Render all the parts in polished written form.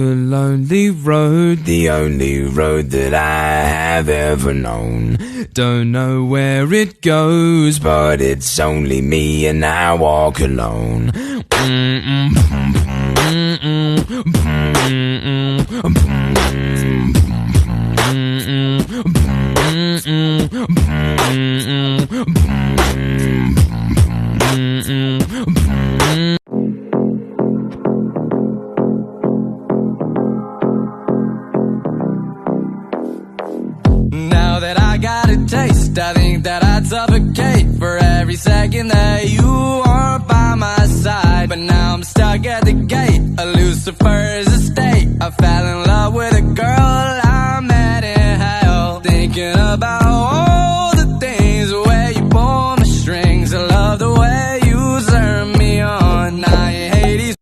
A lonely road, the only road that I have ever known. Don't know where it goes, but it's only me and I walk alone. Now that I got a taste, I think that I'd suffocate for every second that you are by my side. But now I'm stuck at the gate of Lucifer's estate. I fell in love with a girl I met in hell, thinking about all the things where you pull my strings. I love the way you turn me on. I ain't Hades.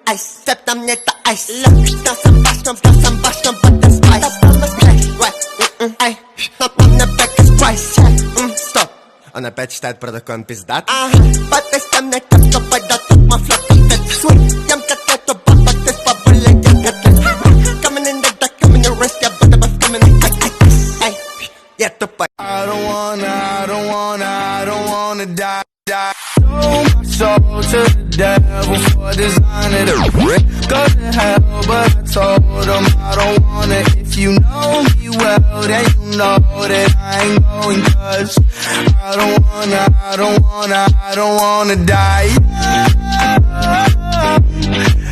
Ice, step tam nie ta ice. Wniosam baśnią, potem spice. Ej, no tam na bekę spice. Stop, ona peć tad protokon pizdat. Patay tam na kapto, pada tot ma flot of that sweet. Yam kateto, babat this babule yagatle. Coming in the dark, coming in the rest, yeah, but the bus coming in ice. Ey, yeah, to fight. I don't wanna die. Sold my soul to the devil for designing it. Go to hell, but I told him I don't want it. If you know me well, then you know that I ain't going. Cause I don't wanna die.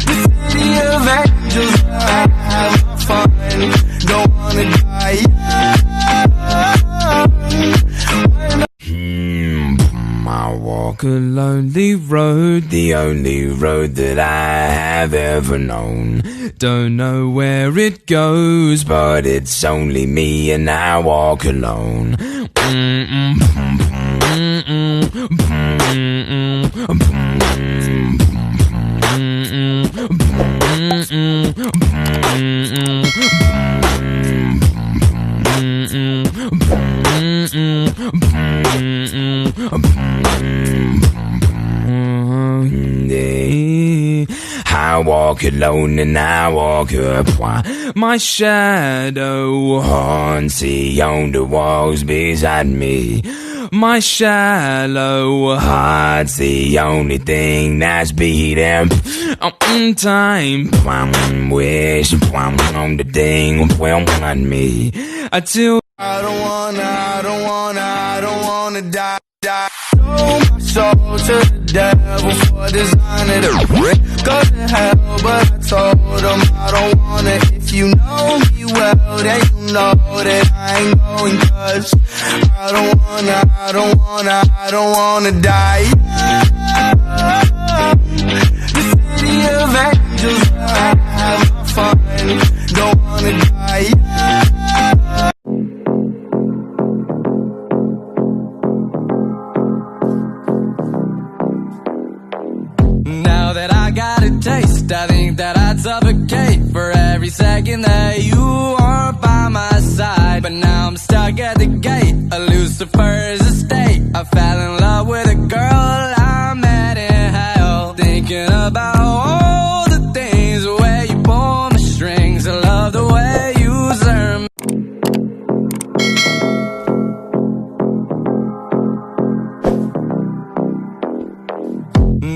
The city of angels, where I have my fun. Don't wanna die. I walk a lonely road, the only road that I have ever known. Don't know where it goes, but it's only me and I walk alone. I walk alone and I walk up. My shadow haunts on the walls beside me. My shallow heart's the only thing that's beating time. Wish on the thing on me. Until I don't wanna die. Sold my soul to the devil for designing it. Go to hell, but I told him I don't want it. If you know me well, then you know that I ain't going. Cause I don't wanna die. The city of angels, where I have my fun. Don't wanna die. Now that I got a taste, I think that I'd suffocate for every second that you are by my side. But now I'm stuck at the gate of Lucifer's estate. I fell in love with a girl I met in hell, thinking about all the things where you pull my strings. I love the way you turn me.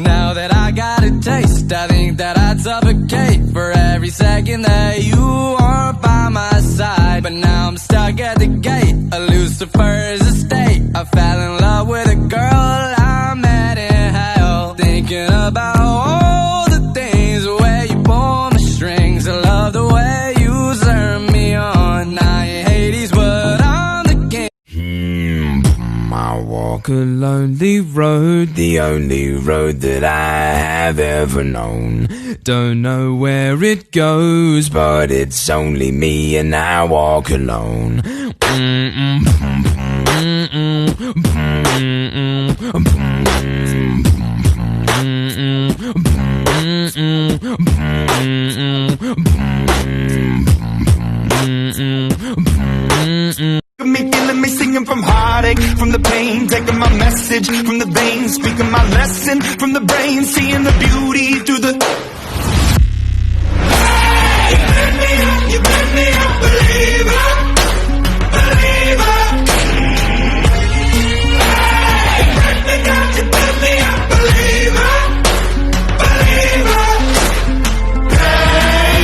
Now that I got a taste, I think that I'd suffocate for every second that you are by my side. But now I'm stuck at the gate of Lucifer's estate. I fell in love with a girl I met in hell, thinking about all the things where you pull my strings. I love the way you walk a lonely road, the only road that I have ever known. Don't know where it goes, but it's only me and I walk alone. Me killing me, singing from heartache, from the pain, taking my message from the veins, speaking my lesson from the brain, seeing the beauty through the. Hey, you pick me up, believer, believer. Hey, you pick me up, believer, believer. Hey,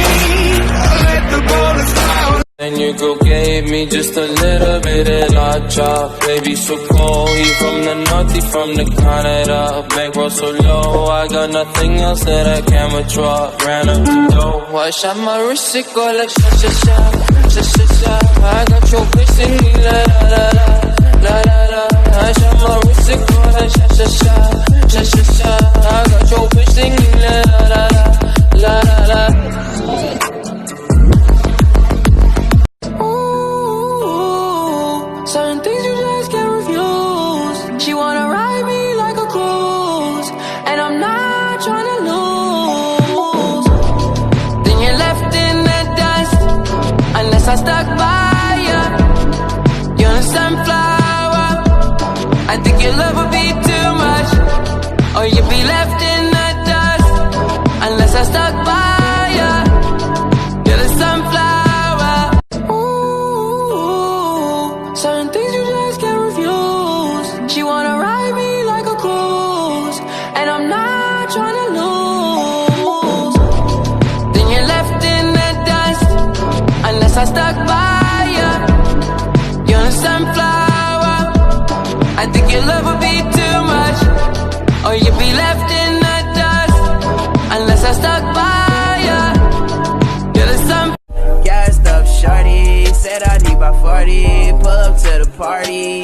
let the bullets fly. And your girl gave me just a little bit of la chop. Baby, so cold, he from the north, he from the Canada. Bankroll so low, I got nothing else that I can withdraw. Ran up the dough, I shot my wrist, it go like sha sha sha, sha sha sha. I got your bitch singing la la la la, la la la. I shot my wrist, it go like sha sha sha, sha sha sha. I got your bitch singing la la la, la la la. Certain things you just can't refuse. She wanna ride me like a cruise, and I'm not trying to lose. Then you're left in the dust, unless I stuck by ya. You're a sunflower, I think your love would be too much. Or you'd be left in the dust, unless I stuck by ya. You're the sunflower. Certain things you just can't refuse. She wanna ride me like a cruise, and I'm not trying to lose. Then you're left in the dust, unless I stuck by ya. You're a sunflower, I think your love would be too much. Or you'd be left in the dust, unless I stuck by ya. You're the sunflower. Gassed up shorty, said I need about 40. Pull up to the party,